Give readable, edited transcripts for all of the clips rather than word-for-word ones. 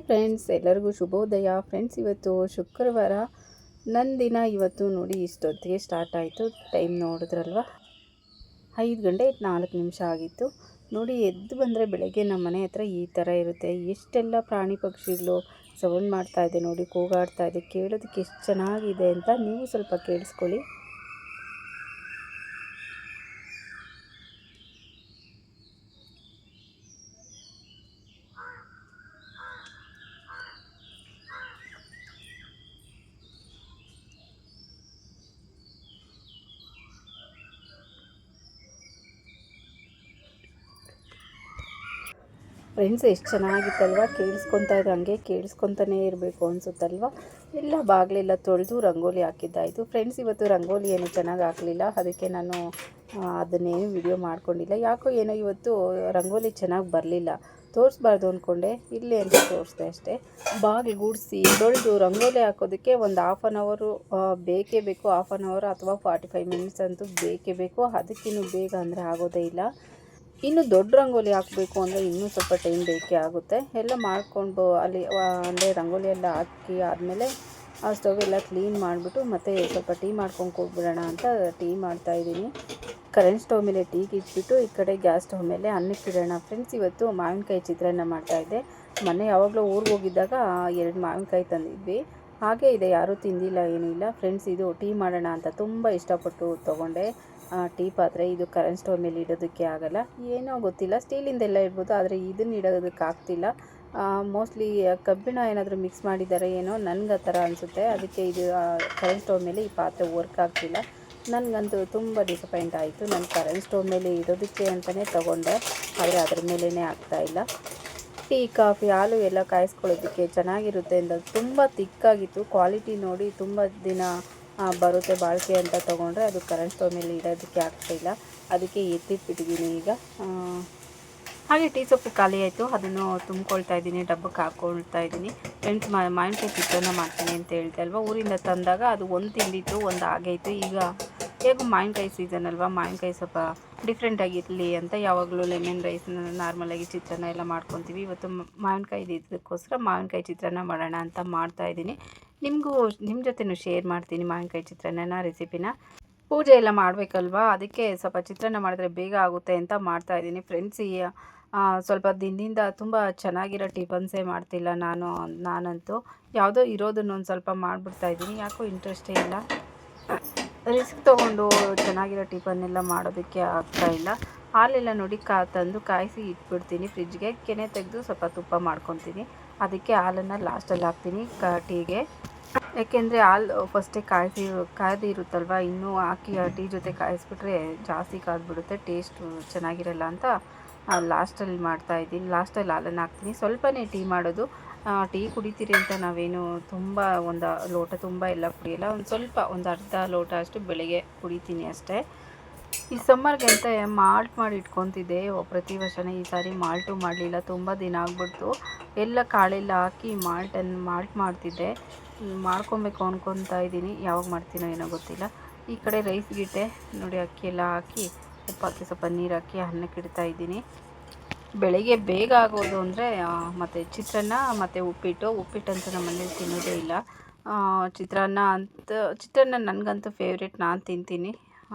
Friends, ಎಲ್ಲರಿಗೂ ಶುಭೋದಯ. Friends, ಇವತ್ತು ಶುಕ್ರವಾರ. ನನ್ನ ದಿನ ಇವತ್ತು ನೋಡಿ ಇಷ್ಟೊತ್ತಿಗೆ ಸ್ಟಾರ್ಟ್ ಆಯಿತು. ಟೈಮ್ ನೋಡಿದ್ರಲ್ವ, 5 ಗಂಟೆ 4 ನಿಮಿಷ ಆಗಿತ್ತು. ನೋಡಿ, ಎದ್ದು ಬಂದರೆ ಬೆಳಗ್ಗೆ ನಮ್ಮ ಮನೆ ಹತ್ರ ಈ ಥರ ಇರುತ್ತೆ. ಎಷ್ಟೆಲ್ಲ ಪ್ರಾಣಿ ಪಕ್ಷಿಗಳು ಸೌಂಡ್ ಮಾಡ್ತಾ ಇದೆ ನೋಡಿ, ಕೂಗಾಡ್ತಾ ಇದೆ. ಕೇಳೋದಕ್ಕೆ ಎಷ್ಟು ಚೆನ್ನಾಗಿದೆ ಅಂತ ನೀವು ಸ್ವಲ್ಪ ಕೇಳಿಸ್ಕೊಳ್ಳಿ. ಫ್ರೆಂಡ್ಸ್, ಎಷ್ಟು ಚೆನ್ನಾಗಿತ್ತಲ್ವ. ಕೇಳಿಸ್ಕೊತಾ ಇದೆ, ಹಂಗೆ ಕೇಳಿಸ್ಕೊತಾನೇ ಇರಬೇಕು ಅನಿಸುತ್ತಲ್ವ. ಎಲ್ಲ ಬಾಗಿಲೆಲ್ಲ ತೊಳೆದು ರಂಗೋಲಿ ಹಾಕಿದ್ದಾಯಿತು. ಫ್ರೆಂಡ್ಸ್, ಇವತ್ತು ರಂಗೋಲಿ ಏನು ಚೆನ್ನಾಗಿ ಹಾಕಲಿಲ್ಲ, ಅದಕ್ಕೆ ನಾನು ಅದನ್ನೇನು ವಿಡಿಯೋ ಮಾಡ್ಕೊಂಡಿಲ್ಲ. ಯಾಕೋ ಏನೋ ಇವತ್ತು ರಂಗೋಲಿ ಚೆನ್ನಾಗಿ ಬರಲಿಲ್ಲ. ತೋರಿಸ್ಬಾರ್ದು ಅಂದ್ಕೊಂಡೆ, ಇರಲಿ ಅಂತ ತೋರಿಸ್ದೆ ಅಷ್ಟೇ. ಬಾಗಿಲು ಗೂಡಿಸಿ ತೊಳೆದು ರಂಗೋಲಿ ಹಾಕೋದಕ್ಕೆ ಒಂದು 1/2 ಅವರು ಬೇಕೇ ಬೇಕು. 1/2 ಅವರ್ ಅಥವಾ 45 ಮಿನಿಟ್ಸ್ ಅಂತೂ ಬೇಕೇ ಬೇಕು. ಅದಕ್ಕಿನ್ನೂ ಬೇಗ ಅಂದರೆ ಆಗೋದೇ ಇಲ್ಲ. ಇನ್ನು ದೊಡ್ಡ ರಂಗೋಲಿ ಹಾಕಬೇಕು ಅಂದರೆ ಇನ್ನೂ ಸ್ವಲ್ಪ ಟೈಮ್ ಬೇಕೇ ಆಗುತ್ತೆ. ಎಲ್ಲ ಮಾಡಿಕೊಂಡು ಅಲ್ಲಿ ಅಂದರೆ ರಂಗೋಲಿ ಎಲ್ಲ ಹಾಕಿ ಆದಮೇಲೆ ಆ ಸ್ಟವ್ ಎಲ್ಲ ಕ್ಲೀನ್ ಮಾಡಿಬಿಟ್ಟು ಮತ್ತೆ ಸ್ವಲ್ಪ ಟೀ ಮಾಡ್ಕೊಂಡು ಹೋಗ್ಬಿಡೋಣ ಅಂತ ಟೀ ಮಾಡ್ತಾಯಿದ್ದೀನಿ. ಕರೆಂಟ್ ಸ್ಟವ್ ಮೇಲೆ ಟೀಗೆ ಇಟ್ಬಿಟ್ಟು ಈ ಕಡೆ ಗ್ಯಾಸ್ ಸ್ಟವ್ ಮೇಲೆ ಅನ್ನಕ್ಕೆ ಇಡೋಣ. ಫ್ರೆಂಡ್ಸ್, ಇವತ್ತು ಮಾವಿನಕಾಯಿ ಚಿತ್ರಾನ್ನ ಮಾಡ್ತಾಯಿದ್ದೆ. ಮೊನ್ನೆ ಯಾವಾಗಲೂ ಊರಿಗೆ ಹೋಗಿದ್ದಾಗ 2 ಮಾವಿನಕಾಯಿ ತಂದಿದ್ವಿ. ಹಾಗೆ ಇದೆ, ಯಾರೂ ತಿಂದಿಲ್ಲ, ಏನೂ ಇಲ್ಲ. ಫ್ರೆಂಡ್ಸ್, ಇದು ಟೀ ಮಾಡೋಣ ಅಂತ ತುಂಬ ಇಷ್ಟಪಟ್ಟು ತೊಗೊಂಡೆ ಟೀ ಪಾತ್ರೆ. ಇದು ಕರೆಂಟ್ ಸ್ಟವ್ ಮೇಲೆ ಇಡೋದಕ್ಕೆ ಆಗೋಲ್ಲ, ಏನೋ ಗೊತ್ತಿಲ್ಲ. ಸ್ಟೀಲಿಂದೆಲ್ಲ ಇಡ್ಬೋದು, ಆದರೆ ಇದನ್ನು ಇಡೋದಕ್ಕೆ ಆಗ್ತಿಲ್ಲ. ಮೋಸ್ಟ್ಲಿ ಕಬ್ಬಿಣ ಏನಾದರೂ ಮಿಕ್ಸ್ ಮಾಡಿದ್ದಾರೆ ಏನೋ, ನನಗೆ ಆ ಥರ ಅನಿಸುತ್ತೆ. ಅದಕ್ಕೆ ಇದು ಕರೆಂಟ್ ಸ್ಟವ್ ಮೇಲೆ ಈ ಪಾತ್ರೆ ವರ್ಕ್ ಆಗ್ತಿಲ್ಲ. ನನಗಂತೂ ತುಂಬ ಡಿಸಪಾಯಿಂಟ್ ಆಯಿತು. ನಾನು ಕರೆಂಟ್ ಸ್ಟವ್ ಮೇಲೆ ಇಡೋದಕ್ಕೆ ಅಂತಲೇ ತೊಗೊಂಡೆ, ಆದರೆ ಅದ್ರ ಮೇಲೇ ಆಗ್ತಾಯಿಲ್ಲ. ಟೀ, ಕಾಫಿ, ಹಾಲು ಎಲ್ಲ ಕಾಯಿಸ್ಕೊಳ್ಳೋದಕ್ಕೆ ಚೆನ್ನಾಗಿರುತ್ತೆ ಅಂತ ತುಂಬ ತಿಕ್ಕಾಗಿತ್ತು. ಕ್ವಾಲಿಟಿ ನೋಡಿ ತುಂಬ ದಿನ ಬರುತ್ತೆ ಬಾಳಿಕೆ ಅಂತ ತೊಗೊಂಡ್ರೆ, ಅದು ಕರೆಂಟ್ ಸ್ಟವ್ ಮೇಲೆ ಇಡೋದಕ್ಕೆ ಆಗ್ತಾಯಿಲ್ಲ. ಅದಕ್ಕೆ ಎತ್ತಿಟ್ಬಿಟ್ಟಿದ್ದೀನಿ ಈಗ. ಹಾಗೆ ಟೀ ಸೊಪ್ಪು ಖಾಲಿ ಆಯಿತು, ಅದನ್ನು ತುಂಬ್ಕೊಳ್ತಾ ಇದ್ದೀನಿ, ಡಬ್ಬಕ್ಕೆ ಹಾಕ್ಕೊಳ್ತಾ ಇದ್ದೀನಿ. ಫ್ರೆಂಡ್ಸ್, ಮಾವಿನಕಾಯಿ ಚಿತ್ರಾನ್ನ ಮಾಡ್ತೀನಿ ಅಂತ ಹೇಳ್ತೆ ಅಲ್ವ. ಊರಿಂದ ತಂದಾಗ ಅದು ಒಂದು ತಿಂದಿತ್ತು, ಒಂದು ಆಗೈತು. ಈಗ ಹೇಗೂ ಮಾವಿನಕಾಯಿ ಸೀಸನ್ ಅಲ್ವ, ಮಾವಿನಕಾಯಿ ಸ್ವಲ್ಪ ಡಿಫ್ರೆಂಟಾಗಿರಲಿ ಅಂತ ಯಾವಾಗಲೂ ಲೆಮನ್ ರೈಸ್ ನಾರ್ಮಲಾಗಿ ಚಿತ್ರಾನ್ನ ಎಲ್ಲ ಮಾಡ್ಕೊತೀವಿ. ಇವತ್ತು ಮಾವಿನಕಾಯಿ ಇದಕ್ಕೋಸ್ಕರ ಮಾವಿನಕಾಯಿ ಚಿತ್ರಾನ್ನ ಮಾಡೋಣ ಅಂತ ಮಾಡ್ತಾಯಿದ್ದೀನಿ. ನಿಮ್ಮ ಜೊತೆನೂ ಶೇರ್ ಮಾಡ್ತೀನಿ ಮಾವಿನಕಾಯಿ ಚಿತ್ರಾನ್ನ ರೆಸಿಪಿನ. ಪೂಜೆ ಎಲ್ಲ ಮಾಡಬೇಕಲ್ವ, ಅದಕ್ಕೆ ಸ್ವಲ್ಪ ಚಿತ್ರಾನ್ನ ಮಾಡಿದ್ರೆ ಬೇಗ ಆಗುತ್ತೆ ಅಂತ ಮಾಡ್ತಾಯಿದ್ದೀನಿ. ಫ್ರೆಂಡ್ಸ್, ಸ್ವಲ್ಪ ದಿನದಿಂದ ತುಂಬ ಚೆನ್ನಾಗಿರೋ ಟಿಫನ್ಸೇ ಮಾಡ್ತಿಲ್ಲ ನಾನಂತೂ ಯಾವುದೋ ಇರೋದನ್ನು ಒಂದು ಸ್ವಲ್ಪ ಮಾಡಿಬಿಡ್ತಾಯಿದ್ದೀನಿ. ಯಾಕೋ ಇಂಟ್ರೆಸ್ಟೇ ಇಲ್ಲ. ರಿಸ್ಕ್ ತೊಗೊಂಡು ಚೆನ್ನಾಗಿರೋ ಟಿಫನ್ನೆಲ್ಲ ಮಾಡೋದಕ್ಕೆ ಆಗ್ತಾಯಿಲ್ಲ. ಹಾಲೆಲ್ಲ ನೋಡಿ ತಂದು ಕಾಯಿಸಿ ಇಟ್ಬಿಡ್ತೀನಿ ಫ್ರಿಜ್ಗೆ. ಕೆನೆ ತೆಗೆದು ಸ್ವಲ್ಪ ತುಪ್ಪ ಮಾಡ್ಕೊತೀನಿ. ಅದಕ್ಕೆ ಹಾಲನ್ನು ಲಾಸ್ಟಲ್ಲಿ ಹಾಕ್ತೀನಿ ಟೀಗೆ. ಯಾಕೆಂದರೆ ಹಾಲು ಫಸ್ಟೇ ಕಾಯ್ದಿರುತ್ತಲ್ವ, ಇನ್ನೂ ಹಾಕಿ ಟೀ ಜೊತೆ ಕಾಯಿಸ್ಬಿಟ್ರೆ ಜಾಸ್ತಿ ಕಾದ್ಬಿಡುತ್ತೆ, ಟೇಸ್ಟು ಚೆನ್ನಾಗಿರಲ್ಲ ಅಂತ ಲಾಸ್ಟಲ್ಲಿ ಮಾಡ್ತಾಯಿದ್ದೀನಿ. ಲಾಸ್ಟಲ್ಲಿ ಹಾಲನ್ನು ಹಾಕ್ತೀನಿ. ಸ್ವಲ್ಪನೇ ಟೀ ಮಾಡೋದು. ಟೀ ಕುಡಿತೀರಿ ಅಂತ ನಾವೇನು ತುಂಬ ಒಂದು ಲೋಟ ತುಂಬ ಎಲ್ಲ ಕುಡಿಯೋಲ್ಲ, ಒಂದು ಸ್ವಲ್ಪ ಒಂದು ಅರ್ಧ ಲೋಟ ಅಷ್ಟು ಬೆಳಗ್ಗೆ ಕುಡಿತೀನಿ ಅಷ್ಟೇ. ಈ ಸಮ್ಮರ್ಗೆ ಅಂತ ಮಾಲ್ಟ್ ಮಾಡಿ ಇಟ್ಕೊತಿದ್ದೆ ಪ್ರತಿ ವರ್ಷನೇ. ಈ ಸಾರಿ ಮಾಲ್ಟು ಮಾಡಲಿಲ್ಲ, ತುಂಬ ದಿನ ಆಗ್ಬಿಡ್ತು. ಎಲ್ಲ ಕಾಳೆಲ್ಲ ಹಾಕಿ ಮಾಲ್ಟ್ ಮಾಡ್ತಿದ್ದೆ. ಮಾಡ್ಕೊಬೇಕು ಅಂದ್ಕೊತಾ ಇದ್ದೀನಿ, ಯಾವಾಗ ಮಾಡ್ತೀನೋ ಏನೋ ಗೊತ್ತಿಲ್ಲ. ಈ ಕಡೆ ರೈಸ್ಗಿಟ್ಟೆ ನೋಡಿ, ಅಕ್ಕಿ ಎಲ್ಲ ಹಾಕಿ ಉಪ್ಪು ಹಾಕಿ ಸ್ವಲ್ಪ ನೀರು ಹಾಕಿ ಅನ್ನಕ್ಕೆ ಇಡ್ತಾ ಇದ್ದೀನಿ. ಬೆಳಗ್ಗೆ ಬೇಗ ಆಗೋದು ಅಂದರೆ ಮತ್ತು ಚಿತ್ರಾನ್ನ ಮತ್ತು ಉಪ್ಪಿಟ್ಟಂತೂ ನಮ್ಮ ಮನೇಲಿ ತಿನ್ನೋದೇ ಇಲ್ಲ. ಚಿತ್ರಾನ್ನ ನನಗಂತೂ ಫೇವ್ರೇಟ್, ನಾನು ತಿಂತೀನಿ.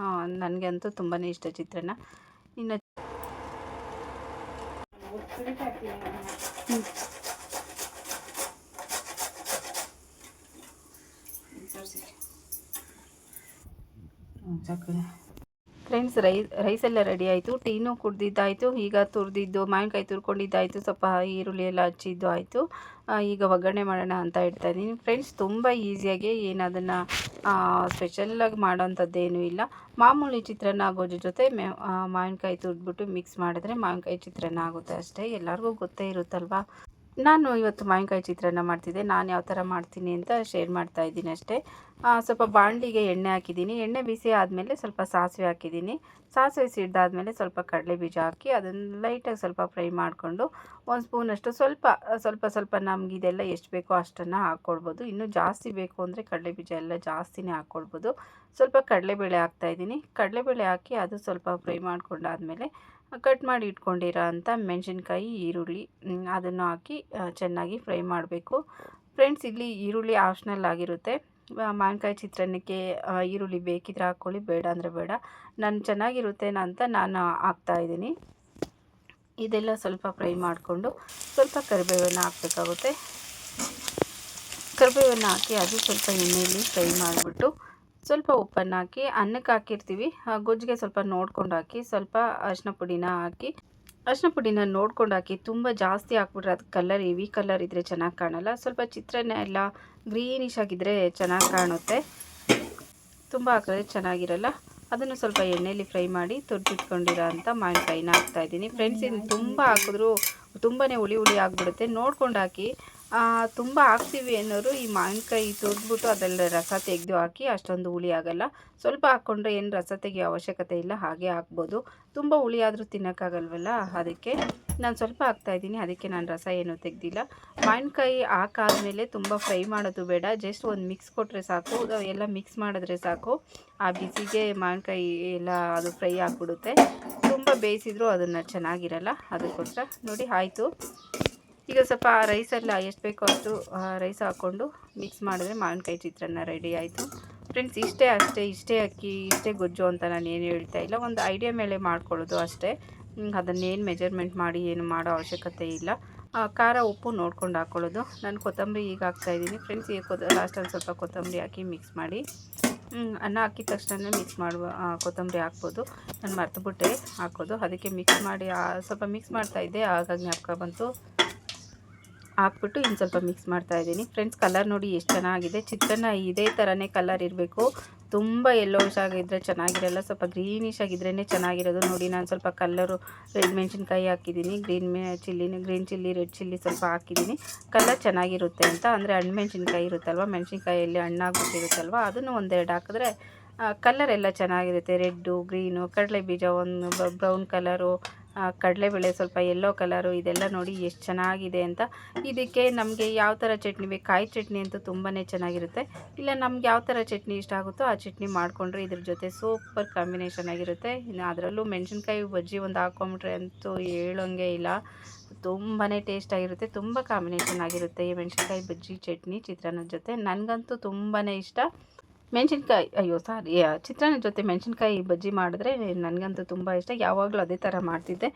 ನನಗೆ ಅಂತೂ ತುಂಬಾ ಇಷ್ಟ ಚಿತ್ರಾನ್ನ. ಇನ್ನು ಫ್ರೆಂಡ್ಸ್, ರೈಸೆಲ್ಲ ರೆಡಿ ಆಯಿತು. ಟೀನೂ ಕುಡ್ದಿದ್ದಾಯಿತು. ಈಗ ಮಾವಿನಕಾಯಿ ತುರ್ಕೊಂಡಿದ್ದಾಯಿತು, ಸ್ವಲ್ಪ ಈರುಳ್ಳಿ ಎಲ್ಲ ಹಚ್ಚಿದ್ದು ಆಯಿತು. ಈಗ ಒಗ್ಗರಣೆ ಮಾಡೋಣ ಅಂತ ಇಡ್ತಾಯಿದ್ದೀನಿ. ಫ್ರೆಂಡ್ಸ್, ತುಂಬ ಈಸಿಯಾಗಿ ಏನು ಅದನ್ನು ಸ್ಪೆಷಲ್ಲಾಗಿ ಮಾಡೋಂಥದ್ದೇನೂ ಇಲ್ಲ. ಮಾಮೂಲಿ ಚಿತ್ರಾನ್ನ ಗೊಜ್ಜು ಜೊತೆ ಮಾವಿನಕಾಯಿ ತುರಿದ್ಬಿಟ್ಟು ಮಿಕ್ಸ್ ಮಾಡಿದ್ರೆ ಮಾವಿನಕಾಯಿ ಚಿತ್ರಾನ್ನ ಆಗುತ್ತೆ ಅಷ್ಟೇ. ಎಲ್ಲರಿಗೂ ಗೊತ್ತೇ ಇರುತ್ತಲ್ವ. ನಾನು ಇವತ್ತು ಮಾವಿನಕಾಯಿ ಚಿತ್ರಾನ್ನ ಮಾಡ್ತಿದ್ದೆ. ನಾನು ಯಾವ ಥರ ಮಾಡ್ತೀನಿ ಅಂತ ಶೇರ್ ಮಾಡ್ತಾಯಿದ್ದೀನಿ ಅಷ್ಟೇ. ಸ್ವಲ್ಪ ಬಾಣಲಿಗೆ ಎಣ್ಣೆ ಹಾಕಿದ್ದೀನಿ. ಎಣ್ಣೆ ಬಿಸಿ ಆದಮೇಲೆ ಸ್ವಲ್ಪ ಸಾಸಿವೆ ಹಾಕಿದ್ದೀನಿ. ಸಾಸಿವೆ ಸಿಡ್ದಾದ್ಮೇಲೆ ಸ್ವಲ್ಪ ಕಡಲೆ ಬೀಜ ಹಾಕಿ ಅದನ್ನು ಲೈಟಾಗಿ ಸ್ವಲ್ಪ ಫ್ರೈ ಮಾಡಿಕೊಂಡು 1 ಸ್ಪೂನಷ್ಟು ಸ್ವಲ್ಪ ನಮ್ಗೆ ಇದೆಲ್ಲ ಎಷ್ಟು ಬೇಕೋ ಅಷ್ಟನ್ನು ಹಾಕ್ಕೊಳ್ಬೋದು. ಇನ್ನೂ ಜಾಸ್ತಿ ಬೇಕು ಅಂದರೆ ಕಡಲೆ ಬೀಜ ಎಲ್ಲ ಜಾಸ್ತಿನೇ ಹಾಕ್ಕೊಳ್ಬೋದು. ಸ್ವಲ್ಪ ಕಡಲೆಬೇಳೆ ಹಾಕ್ತಾಯಿದ್ದೀನಿ. ಕಡಲೆಬೇಳೆ ಹಾಕಿ ಅದು ಸ್ವಲ್ಪ ಫ್ರೈ ಮಾಡ್ಕೊಂಡಾದಮೇಲೆ ಕಟ್ ಮಾಡಿ ಇಟ್ಕೊಂಡಿರೋ ಅಂಥ ಮೆಣಸಿನ್ಕಾಯಿ, ಈರುಳ್ಳಿ ಅದನ್ನು ಹಾಕಿ ಚೆನ್ನಾಗಿ ಫ್ರೈ ಮಾಡಬೇಕು. ಫ್ರೆಂಡ್ಸ್, ಇಲ್ಲಿ ಈರುಳ್ಳಿ ಆಪ್ಷನಲ್ ಆಗಿರುತ್ತೆ. ಮಾವಿನಕಾಯಿ ಚಿತ್ರಾನ್ನಕ್ಕೆ ಈರುಳ್ಳಿ ಬೇಕಿದ್ರೆ ಹಾಕ್ಕೊಳ್ಳಿ, ಬೇಡ ಅಂದರೆ ಬೇಡ. ನಾನು ಚೆನ್ನಾಗಿರುತ್ತೆ ಅಂತ ನಾನು ಹಾಕ್ತಾಯಿದ್ದೀನಿ. ಇದೆಲ್ಲ ಸ್ವಲ್ಪ ಫ್ರೈ ಮಾಡಿಕೊಂಡು ಸ್ವಲ್ಪ ಕರಿಬೇವನ್ನು ಹಾಕಬೇಕಾಗುತ್ತೆ. ಕರಿಬೇವನ್ನು ಹಾಕಿ ಅದು ಸ್ವಲ್ಪ ಎಣ್ಣೆಯಲ್ಲಿ ಫ್ರೈ ಮಾಡಿಬಿಟ್ಟು ಸ್ವಲ್ಪ ಉಪ್ಪನ್ನು ಹಾಕಿ ಅನ್ನಕ್ಕೆ ಹಾಕಿರ್ತೀವಿ, ಗೊಜ್ಜಿಗೆ ಸ್ವಲ್ಪ ನೋಡ್ಕೊಂಡು ಹಾಕಿ, ಸ್ವಲ್ಪ ಅರಿಶಿನ ಪುಡಿನ ಹಾಕಿ, ಅರಿಶಿನ ಪುಡಿನ ನೋಡ್ಕೊಂಡು ಹಾಕಿ. ತುಂಬ ಜಾಸ್ತಿ ಹಾಕ್ಬಿಟ್ರೆ ಅದು ಕಲರ್ ಹೆವಿ ಕಲರ್ ಇದ್ದರೆ ಚೆನ್ನಾಗಿ ಕಾಣಲ್ಲ. ಸ್ವಲ್ಪ ಚಿತ್ರಾನ್ನ ಎಲ್ಲ ಗ್ರೀನಿಶ್ ಆಗಿದ್ದರೆ ಚೆನ್ನಾಗಿ ಕಾಣುತ್ತೆ, ತುಂಬ ಹಾಕಿದ್ರೆ ಚೆನ್ನಾಗಿರಲ್ಲ. ಅದನ್ನು ಸ್ವಲ್ಪ ಎಣ್ಣೆಯಲ್ಲಿ ಫ್ರೈ ಮಾಡಿ ತುರಿದಿಟ್ಕೊಂಡಿರೋ ಅಂಥ ಮಾವಿನಕಾಯಿನ ಹಾಕ್ತಾಯಿದ್ದೀನಿ. ಫ್ರೆಂಡ್ಸ್, ಇದು ತುಂಬ ಹಾಕಿದ್ರೂ ತುಂಬಾ ಹುಳಿ ಹುಳಿ ಆಗಿಬಿಡುತ್ತೆ, ನೋಡ್ಕೊಂಡು ಹಾಕಿ. ತುಂಬ ಹಾಕ್ತೀವಿ ಅನ್ನೋರು ಈ ಮಾವಿನಕಾಯಿ ತುರಿದ್ಬಿಟ್ಟು ಅದರಲ್ಲಿ ರಸ ತೆಗೆದು ಹಾಕಿ, ಅಷ್ಟೊಂದು ಹುಳಿ ಆಗೋಲ್ಲ. ಸ್ವಲ್ಪ ಹಾಕ್ಕೊಂಡ್ರೆ ಏನು ರಸ ತೆಗೆಯೋ ಅವಶ್ಯಕತೆ ಇಲ್ಲ, ಹಾಗೆ ಹಾಕ್ಬೋದು. ತುಂಬ ಹುಳಿ ಆದರೂ ತಿನ್ನೋಕ್ಕಾಗಲ್ವಲ್ಲ, ಅದಕ್ಕೆ ನಾನು ಸ್ವಲ್ಪ ಹಾಕ್ತಾಯಿದ್ದೀನಿ. ಅದಕ್ಕೆ ನಾನು ರಸ ಏನೂ ತೆಗೆದಿಲ್ಲ. ಮಾವಿನಕಾಯಿ ಹಾಕಾದ್ಮೇಲೆ ತುಂಬ ಫ್ರೈ ಮಾಡೋದು ಬೇಡ, ಜಸ್ಟ್ ಒಂದು ಮಿಕ್ಸ್ ಕೊಟ್ಟರೆ ಸಾಕು, ಎಲ್ಲ ಮಿಕ್ಸ್ ಮಾಡಿದ್ರೆ ಸಾಕು. ಆ ಬಿಸಿಗೆ ಮಾವಿನಕಾಯಿ ಎಲ್ಲ ಅದು ಫ್ರೈ ಆಗಿಬಿಡುತ್ತೆ. ತುಂಬ ಬೇಯಿಸಿದ್ರೂ ಅದನ್ನು ಚೆನ್ನಾಗಿರಲ್ಲ, ಅದಕ್ಕೋಸ್ಕರ ನೋಡಿ ಆಯಿತು. ಈಗ ಸ್ವಲ್ಪ ರೈಸೆಲ್ಲ ಎಷ್ಟು ಬೇಕೋ ಅಷ್ಟು ರೈಸ್ ಹಾಕ್ಕೊಂಡು ಮಿಕ್ಸ್ ಮಾಡಿದ್ರೆ ಮಾವಿನಕಾಯಿ ಚಿತ್ರಾನ್ನ ರೆಡಿ ಆಯಿತು. ಫ್ರೆಂಡ್ಸ್, ಇಷ್ಟೇ ಅಕ್ಕಿ, ಇಷ್ಟೇ ಗೊಜ್ಜು ಅಂತ ನಾನು ಏನು ಹೇಳ್ತಾ ಇಲ್ಲ, ಒಂದು ಐಡಿಯಾ ಮೇಲೆ ಮಾಡ್ಕೊಳ್ಳೋದು ಅಷ್ಟೇ. ಅದನ್ನೇನು ಮೆಜರ್ಮೆಂಟ್ ಮಾಡಿ ಏನು ಮಾಡೋ ಅವಶ್ಯಕತೆ ಇಲ್ಲ. ಖಾರ ಉಪ್ಪು ನೋಡ್ಕೊಂಡು ಹಾಕ್ಕೊಳ್ಳೋದು. ನಾನು ಕೊತ್ತಂಬರಿ ಈಗ ಹಾಕ್ತಾಯಿದ್ದೀನಿ. ಫ್ರೆಂಡ್ಸ್, ಈಗ ಲಾಸ್ಟಲ್ಲಿ ಸ್ವಲ್ಪ ಕೊತ್ತಂಬರಿ ಹಾಕಿ ಮಿಕ್ಸ್ ಮಾಡಿ, ಅನ್ನ ಹಾಕಿದ ತಕ್ಷಣ ಮಿಕ್ಸ್ ಮಾಡುವ ಕೊತ್ತಂಬರಿ ಹಾಕ್ಬೋದು. ನಾನು ಮರ್ತುಬಿಟ್ಟೆ ಹಾಕೋದು, ಅದಕ್ಕೆ ಮಿಕ್ಸ್ ಮಾಡಿ ಸ್ವಲ್ಪ ಮಿಕ್ಸ್ ಮಾಡ್ತಾಯಿದ್ದೆ, ಹಾಗಾಗಿ ಜ್ಞಾಪಕ ಬಂತು, ಹಾಕ್ಬಿಟ್ಟು ಇನ್ನು ಸ್ವಲ್ಪ ಮಿಕ್ಸ್ ಮಾಡ್ತಾಯಿದ್ದೀನಿ. ಫ್ರೆಂಡ್ಸ್, ಕಲರ್ ನೋಡಿ ಎಷ್ಟು ಚೆನ್ನಾಗಿದೆ. ಚಿತ್ರಾನ್ನ ಇದೇ ಥರನೇ ಕಲರ್ ಇರಬೇಕು, ತುಂಬ ಯೆಲ್ಲೋಯಿಶ್ ಆಗಿದ್ದರೆ ಚೆನ್ನಾಗಿರಲ್ಲ, ಸ್ವಲ್ಪ ಗ್ರೀನಿಶ್ ಆಗಿದ್ರೇ ಚೆನ್ನಾಗಿರೋದು. ನೋಡಿ, ನಾನು ಸ್ವಲ್ಪ ಕಲ್ಲರು ರೆಡ್ ಮೆಣಸಿನ್ಕಾಯಿ ಹಾಕಿದ್ದೀನಿ, ಗ್ರೀನ್ ಚಿಲ್ಲಿ ರೆಡ್ ಚಿಲ್ಲಿ ಸ್ವಲ್ಪ ಹಾಕಿದ್ದೀನಿ, ಕಲರ್ ಚೆನ್ನಾಗಿರುತ್ತೆ ಅಂತ. ಅಂದರೆ ಹಣ್ಣು ಮೆಣಸಿನ್ಕಾಯಿ ಇರುತ್ತಲ್ವ, ಮೆಣಸಿನ್ಕಾಯಲ್ಲಿ ಹಣ್ಣಾಗ್ಬಿಟ್ಟಿರುತ್ತಲ್ವ, ಅದನ್ನು ಒಂದೆರಡು ಹಾಕಿದ್ರೆ ಕಲರ್ ಎಲ್ಲ ಚೆನ್ನಾಗಿರುತ್ತೆ. ರೆಡ್ಡು, ಗ್ರೀನು, ಕಡಲೆ ಬೀಜ ಒಂದು ಬ್ರೌನ್ ಕಲರು, ಕಡಲೆಬೇಳೆ ಸ್ವಲ್ಪ ಯೆಲ್ಲೋ ಕಲರು, ಇದೆಲ್ಲ ನೋಡಿ ಎಷ್ಟು ಚೆನ್ನಾಗಿದೆ ಅಂತ. ಇದಕ್ಕೆ ನಮಗೆ ಯಾವ ಥರ ಚಟ್ನಿ ಬೇಕು, ಕಾಯಿ ಚಟ್ನಿ ಅಂತೂ ತುಂಬಾ ಚೆನ್ನಾಗಿರುತ್ತೆ. ಇಲ್ಲ ನಮ್ಗೆ ಯಾವ ಥರ ಚಟ್ನಿ ಇಷ್ಟ ಆಗುತ್ತೋ ಆ ಚಟ್ನಿ ಮಾಡಿಕೊಂಡ್ರೆ ಇದ್ರ ಜೊತೆ ಸೂಪರ್ ಕಾಂಬಿನೇಷನ್ ಆಗಿರುತ್ತೆ. ಇನ್ನು ಅದರಲ್ಲೂ ಮೆಣಸಿನ್ಕಾಯಿ ಬಜ್ಜಿ ಒಂದು ಹಾಕ್ಕೊಂಬಿಟ್ರೆ ಅಂತೂ ಹೇಳೋಂಗೆ ಇಲ್ಲ, ತುಂಬಾ ಟೇಸ್ಟಾಗಿರುತ್ತೆ, ತುಂಬ ಕಾಂಬಿನೇಷನ್ ಆಗಿರುತ್ತೆ ಈ ಮೆಣಸಿನ್ಕಾಯಿ ಬಜ್ಜಿ ಚಟ್ನಿ ಚಿತ್ರಾನ್ನದ ಜೊತೆ. ನನಗಂತೂ ತುಂಬಾ ಇಷ್ಟ. ಚಿತ್ರಾನ್ನದ ಜೊತೆ ಮೆಣಸಿನ್ಕಾಯಿ ಬಜ್ಜಿ ಮಾಡಿದ್ರೆ ನನಗಂತೂ ತುಂಬ ಇಷ್ಟ. ಯಾವಾಗಲೂ ಅದೇ ಥರ ಮಾಡ್ತಿದ್ದೆ.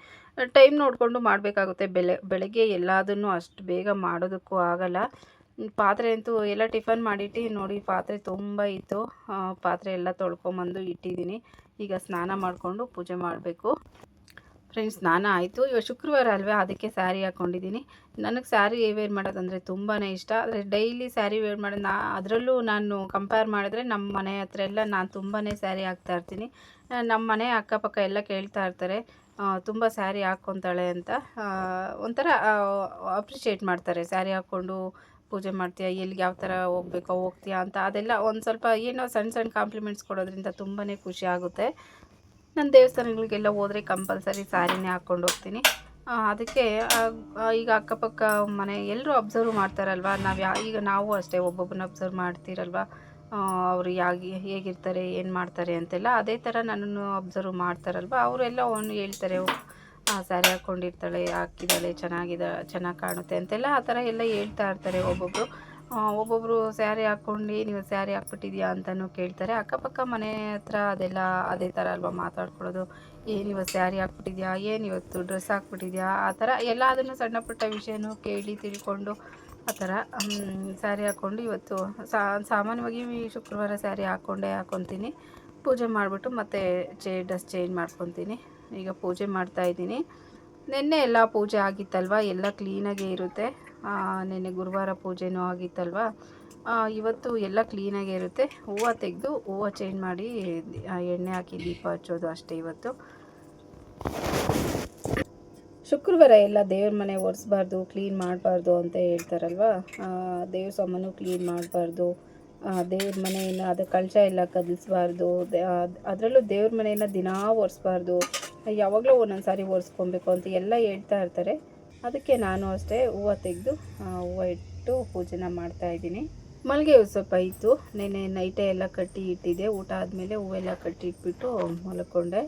ಟೈಮ್ ನೋಡಿಕೊಂಡು ಮಾಡಬೇಕಾಗುತ್ತೆ. ಬೆಳಗ್ಗೆ ಎಲ್ಲದನ್ನು ಅಷ್ಟು ಬೇಗ ಮಾಡೋದಕ್ಕೂ ಆಗಲ್ಲ. ಪಾತ್ರೆ ಅಂತೂ ಎಲ್ಲ ಟಿಫನ್ ಮಾಡಿಟ್ಟು ನೋಡಿ, ಪಾತ್ರೆ ತುಂಬ ಇತ್ತು, ಪಾತ್ರೆ ಎಲ್ಲ ತೊಳ್ಕೊಂಬಂದು ಇಟ್ಟಿದ್ದೀನಿ. ಈಗ ಸ್ನಾನ ಮಾಡಿಕೊಂಡು ಪೂಜೆ ಮಾಡಬೇಕು. ಫ್ರೆಂಡ್ಸ್, ಸ್ನಾನ ಆಯಿತು. ಇವಾಗ ಶುಕ್ರವಾರ ಅಲ್ವೇ, ಅದಕ್ಕೆ ಸ್ಯಾರಿ ಹಾಕ್ಕೊಂಡಿದ್ದೀನಿ. ನನಗೆ ಸ್ಯಾರಿ ವೇರ್ ಮಾಡೋದಂದರೆ ತುಂಬಾ ಇಷ್ಟ. ಆದರೆ ಡೈಲಿ ಸ್ಯಾರಿ ವೇರ್ ಮಾಡೋದು ಅದರಲ್ಲೂ ನಾನು ಕಂಪೇರ್ ಮಾಡಿದ್ರೆ ನಮ್ಮ ಮನೆ ಹತ್ರ ಎಲ್ಲ ನಾನು ತುಂಬಾ ಸ್ಯಾರಿ ಹಾಕ್ತಾಯಿರ್ತೀನಿ. ನಮ್ಮ ಮನೆ ಅಕ್ಕಪಕ್ಕ ಎಲ್ಲ ಕೇಳ್ತಾ ಇರ್ತಾರೆ, ತುಂಬ ಸ್ಯಾರಿ ಹಾಕ್ಕೊತಾಳೆ ಅಂತ. ಒಂಥರ ಅಪ್ರಿಷಿಯೇಟ್ ಮಾಡ್ತಾರೆ, ಸ್ಯಾರಿ ಹಾಕ್ಕೊಂಡು ಪೂಜೆ ಮಾಡ್ತೀಯಾ, ಎಲ್ಲಿಗೆ ಯಾವ ಥರ ಹೋಗ್ತೀಯಾ ಅಂತ. ಅದೆಲ್ಲ ಒಂದು ಸ್ವಲ್ಪ ಏನೋ ಸಣ್ಣ ಕಾಂಪ್ಲಿಮೆಂಟ್ಸ್ ಕೊಡೋದ್ರಿಂದ ತುಂಬಾ ಖುಷಿ ಆಗುತ್ತೆ. ನಾನು ದೇವಸ್ಥಾನಗಳಿಗೆಲ್ಲ ಹೋದರೆ ಕಂಪಲ್ಸರಿ ಸ್ಯಾರಿನೇ ಹಾಕ್ಕೊಂಡು ಹೋಗ್ತೀನಿ. ಅದಕ್ಕೆ ಈಗ ಅಕ್ಕಪಕ್ಕ ಮನೆ ಎಲ್ಲರೂ ಅಬ್ಸರ್ವ್ ಮಾಡ್ತಾರಲ್ವ, ಈಗ ನಾವು ಅಷ್ಟೇ ಒಬ್ಬೊಬ್ಬರನ್ನ ಅಬ್ಸರ್ವ್ ಮಾಡ್ತೀರಲ್ವ, ಅವರು ಹೇಗಿರ್ತಾರೆ, ಏನು ಮಾಡ್ತಾರೆ ಅಂತೆಲ್ಲ. ಅದೇ ಥರ ನನ್ನನ್ನು ಅಬ್ಸರ್ವ್ ಮಾಡ್ತಾರಲ್ವ, ಅವರೆಲ್ಲ ಹೇಳ್ತಾರೆ, ಸ್ಯಾರಿ ಹಾಕ್ಕೊಂಡಿರ್ತಾಳೆ, ಹಾಕಿದ್ದಾಳೆ, ಚೆನ್ನಾಗಿ ಕಾಣುತ್ತೆ ಅಂತೆಲ್ಲ, ಆ ಥರ ಎಲ್ಲ ಹೇಳ್ತಾ ಇರ್ತಾರೆ ಒಬ್ಬೊಬ್ಬರು ಸ್ಯಾರಿ ಹಾಕ್ಕೊಂಡು ನೀವು ಸ್ಯಾರಿ ಹಾಕ್ಬಿಟ್ಟಿದ್ಯಾ ಅಂತಲೂ ಕೇಳ್ತಾರೆ. ಅಕ್ಕಪಕ್ಕ ಮನೆ ಹತ್ರ ಅದೆಲ್ಲ ಅದೇ ಥರ ಅಲ್ವ ಮಾತಾಡ್ಕೊಳ್ಳೋದು, ಏನಿವತ್ತು ಸ್ಯಾರಿ ಹಾಕ್ಬಿಟ್ಟಿದ್ಯಾ, ಏನಿವತ್ತು ಡ್ರೆಸ್ ಹಾಕ್ಬಿಟ್ಟಿದ್ಯಾ, ಆ ಥರ ಎಲ್ಲ ಅದನ್ನು ಸಣ್ಣ ಪುಟ್ಟ ವಿಷಯನೂ ಕೇಳಿ ತಿಳ್ಕೊಂಡು ಆ ಥರ ಸ್ಯಾರಿ ಹಾಕ್ಕೊಂಡು ಇವತ್ತು ಸಾಮಾನ್ಯವಾಗಿ ಶುಕ್ರವಾರ ಸ್ಯಾರಿ ಹಾಕ್ಕೊತೀನಿ. ಪೂಜೆ ಮಾಡಿಬಿಟ್ಟು ಮತ್ತೆ ಡ್ರೆಸ್ ಚೇಂಜ್ ಮಾಡ್ಕೊತೀನಿ. ಈಗ ಪೂಜೆ ಮಾಡ್ತಾಯಿದ್ದೀನಿ. ನಿನ್ನೆ ಎಲ್ಲ ಪೂಜೆ ಆಗಿತ್ತಲ್ವ, ಎಲ್ಲ ಕ್ಲೀನಾಗೇ ಇರುತ್ತೆ. ನಿನ್ನೆ ಗುರುವಾರ ಪೂಜೆನೂ ಆಗಿತ್ತಲ್ವ, ಇವತ್ತು ಎಲ್ಲ ಕ್ಲೀನಾಗೇ ಇರುತ್ತೆ. ಹೂವು ತೆಗೆದು ಹೂವು ಚೇಂಜ್ ಮಾಡಿ ಎಣ್ಣೆ ಹಾಕಿ ದೀಪ ಹಚ್ಚೋದು ಅಷ್ಟೇ ಇವತ್ತು. ಶುಕ್ರವಾರ ಎಲ್ಲ ದೇವ್ರ ಮನೆ ಒರೆಸ್ಬಾರ್ದು, ಕ್ಲೀನ್ ಮಾಡಬಾರ್ದು ಅಂತ ಹೇಳ್ತಾರಲ್ವ, ದೇವ್ರ ಸಾಮಾನು ಕ್ಲೀನ್ ಮಾಡಬಾರ್ದು, ದೇವ್ರ ಮನೆಯನ್ನು ಅದು ಕಳಶ ಎಲ್ಲ ಕದಲಿಸ್ಬಾರ್ದು, ಅದರಲ್ಲೂ ದೇವ್ರ ಮನೆಯನ್ನು ದಿನಾ ಒರೆಸ್ಬಾರ್ದು, ಯಾವಾಗಲೂ ಒಂದೊಂದು ಸಾರಿ ಒರೆಸ್ಕೊಬೇಕು ಅಂತ ಎಲ್ಲ ಹೇಳ್ತಾ ಇರ್ತಾರೆ. ಅದಕ್ಕೆ ನಾನು ಅಷ್ಟೇ ಹೂವು ತೆಗೆದು ಹೂವು ಇಟ್ಟು ಪೂಜೆನ ಮಾಡ್ತಾಯಿದ್ದೀನಿ. ಮಲ್ಲಿಗೆ ಹೂವು ಸ್ವಲ್ಪ ಇತ್ತು, ನೆನ್ನೆ ನೈಟೇ ಎಲ್ಲ ಕಟ್ಟಿ ಇಟ್ಟಿದ್ದೆ. ಊಟ ಆದಮೇಲೆ ಹೂವೆಲ್ಲ ಕಟ್ಟಿ ಇಟ್ಬಿಟ್ಟು ಮಲ್ಕೊಂಡೆ.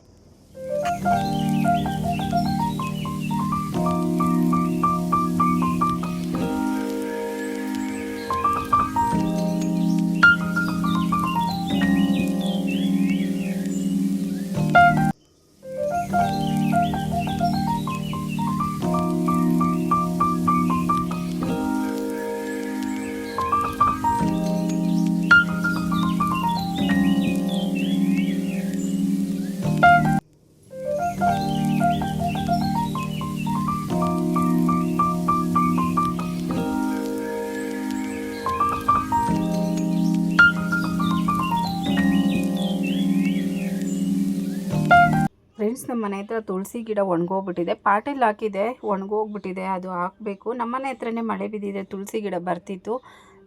ಫ್ರೆಂಡ್ಸ್, ನಮ್ಮ ಮನೆ ಹತ್ರ ತುಳಸಿ ಗಿಡ ಒಣಗೋಗ್ಬಿಟ್ಟಿದೆ. ಪಾಟಲ್ಲಿ ಹಾಕಿದೆ, ಒಣಗೋಗ್ಬಿಟ್ಟಿದೆ. ಅದು ಹಾಕಬೇಕು. ನಮ್ಮ ಮನೆ ಹತ್ರನೇ ಮಳೆ ಬಿದ್ದಿದೆ, ತುಳಸಿ ಗಿಡ ಬರ್ತಿತ್ತು.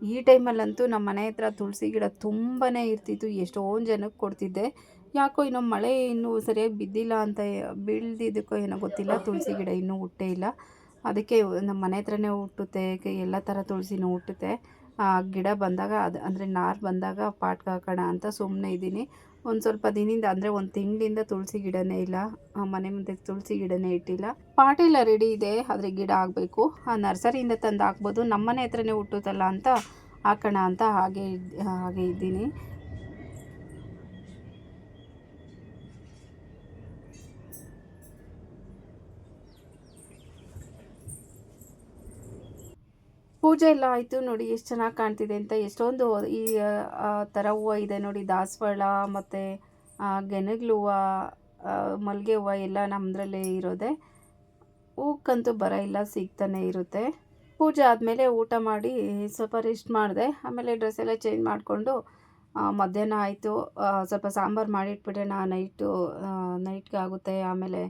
ಈ ಟೈಮಲ್ಲಂತೂ ನಮ್ಮ ಮನೆ ಹತ್ರ ತುಳಸಿ ಗಿಡ ತುಂಬಾ ಇರ್ತಿತ್ತು. ಎಷ್ಟೊಂದು ಜನಕ್ಕೆ ಕೊಡ್ತಿದ್ದೆ. ಯಾಕೋ ಇನ್ನೂ ಮಳೆ ಇನ್ನೂ ಸರಿಯಾಗಿ ಬಿದ್ದಿಲ್ಲ ಅಂತ, ಬೀಳ್ದಿದ್ದಕ್ಕೋ ಏನೋ ಗೊತ್ತಿಲ್ಲ, ತುಳಸಿ ಗಿಡ ಇನ್ನೂ ಹುಟ್ಟೇ ಇಲ್ಲ. ಅದಕ್ಕೆ ನಮ್ಮ ಮನೆ ಹತ್ರನೇ ಹುಟ್ಟುತ್ತೆ, ಎಲ್ಲ ಥರ ತುಳಸಿನೂ ಹುಟ್ಟುತ್ತೆ. ಗಿಡ ಬಂದಾಗ ಅದು ಅಂದರೆ ನಾರು ಬಂದಾಗ ಪಾಟ್ಗೆ ಹಾಕೋಣ ಅಂತ ಸುಮ್ಮನೆ ಇದ್ದೀನಿ. ಒಂದು ಸ್ವಲ್ಪ ದಿನದಿಂದ ಅಂದರೆ ಒಂದು ತಿಂಗಳಿಂದ ತುಳಸಿ ಗಿಡನೇ ಇಲ್ಲ, ಮನೆ ಮುಂದೆ ತುಳಸಿ ಗಿಡನೇ ಇಟ್ಟಿಲ್ಲ. ಪಾಟೆಲ್ಲ ರೆಡಿ ಇದೆ, ಆದರೆ ಗಿಡ ಆಗಬೇಕು. ನರ್ಸರಿಯಿಂದ ತಂದು ಹಾಕ್ಬೋದು, ನಮ್ಮ ಮನೆ ಹತ್ರನೇ ಹುಟ್ಟುತ್ತಲ್ಲ ಅಂತ ಹಾಕೋಣ ಅಂತ ಹಾಗೆ ಇದ್ದೀನಿ. ಪೂಜೆ ಎಲ್ಲ ಆಯಿತು ನೋಡಿ, ಎಷ್ಟು ಚೆನ್ನಾಗಿ ಕಾಣ್ತಿದೆ ಅಂತ. ಎಷ್ಟೊಂದು ಈ ಥರ ಹೂವು ಇದೆ ನೋಡಿ, ದಾಸವಾಳ ಮತ್ತು ಗೆನಗ್ಲು ಹೂವು, ಮಲ್ಲಿಗೆ ಹೂವು ಎಲ್ಲ ನಮ್ಮದ್ರಲ್ಲೇ ಇರೋದೆ. ಹೂಕ್ಕಂತೂ ಬರ ಇಲ್ಲ, ಸಿಗ್ತಾನೆ ಇರುತ್ತೆ. ಪೂಜೆ ಆದಮೇಲೆ ಊಟ ಮಾಡಿ ಸ್ವಲ್ಪ ರೆಸ್ಟ್ ಮಾಡಿದೆ. ಆಮೇಲೆ ಡ್ರೆಸ್ ಎಲ್ಲ ಚೇಂಜ್ ಮಾಡಿಕೊಂಡು ಮಧ್ಯಾಹ್ನ ಆಯಿತು. ಸ್ವಲ್ಪ ಸಾಂಬಾರು ಮಾಡಿಟ್ಬಿಡೋಣ, ನೈಟ್ಗೆ ಆಗುತ್ತೆ. ಆಮೇಲೆ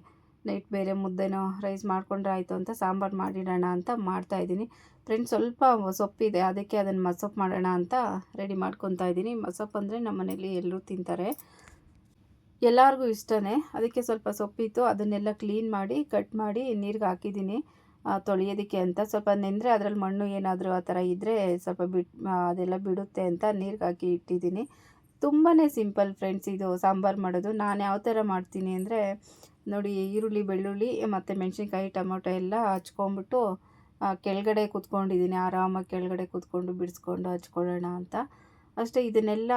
ನೈಟ್ ಬೇರೆ ಮುದ್ದೆನೋ ರೈಸ್ ಮಾಡಿಕೊಂಡ್ರೆ ಆಯಿತು ಅಂತ ಸಾಂಬಾರು ಮಾಡಿಡೋಣ ಅಂತ ಮಾಡ್ತಾಯಿದ್ದೀನಿ. ಫ್ರೆಂಡ್ಸ್, ಸ್ವಲ್ಪ ಸೊಪ್ಪಿದೆ, ಅದಕ್ಕೆ ಅದನ್ನು ಮಸೊಪ್ಪು ಮಾಡೋಣ ಅಂತ ರೆಡಿ ಮಾಡ್ಕೊತಾ ಇದ್ದೀನಿ. ಮಸೊಪ್ಪು ಅಂದರೆ ನಮ್ಮ ಮನೇಲಿ ಎಲ್ಲರೂ ತಿಂತಾರೆ, ಎಲ್ಲರಿಗೂ ಇಷ್ಟನೇ. ಅದಕ್ಕೆ ಸ್ವಲ್ಪ ಸೊಪ್ಪಿತ್ತು, ಅದನ್ನೆಲ್ಲ ಕ್ಲೀನ್ ಮಾಡಿ ಕಟ್ ಮಾಡಿ ನೀರಿಗೆ ಹಾಕಿದ್ದೀನಿ ತೊಳೆಯೋದಕ್ಕೆ ಅಂತ. ಸ್ವಲ್ಪ ನೆಂದರೆ ಅದರಲ್ಲಿ ಮಣ್ಣು ಏನಾದರೂ ಆ ಥರ ಇದ್ದರೆ ಸ್ವಲ್ಪ ಅದೆಲ್ಲ ಬಿಡುತ್ತೆ ಅಂತ ನೀರಿಗೆ ಹಾಕಿ ಇಟ್ಟಿದ್ದೀನಿ. ತುಂಬಾ ಸಿಂಪಲ್ ಫ್ರೆಂಡ್ಸ್ ಇದು ಸಾಂಬಾರು ಮಾಡೋದು. ನಾನು ಯಾವ ಥರ ಮಾಡ್ತೀನಿ ಅಂದರೆ ನೋಡಿ, ಈರುಳ್ಳಿ, ಬೆಳ್ಳುಳ್ಳಿ ಮತ್ತು ಮೆಣಸಿನ್ಕಾಯಿ, ಟೊಮೊಟೊ ಎಲ್ಲ ಹಚ್ಕೊಂಬಿಟ್ಟು ಕೆಳಗಡೆ ಕೂತ್ಕೊಂಡಿದ್ದೀನಿ. ಆರಾಮಾಗಿ ಕೆಳಗಡೆ ಕೂತ್ಕೊಂಡು ಬಿಡಿಸ್ಕೊಂಡು ಹಚ್ಕೊಳ್ಳೋಣ ಅಂತ ಅಷ್ಟೇ. ಇದನ್ನೆಲ್ಲ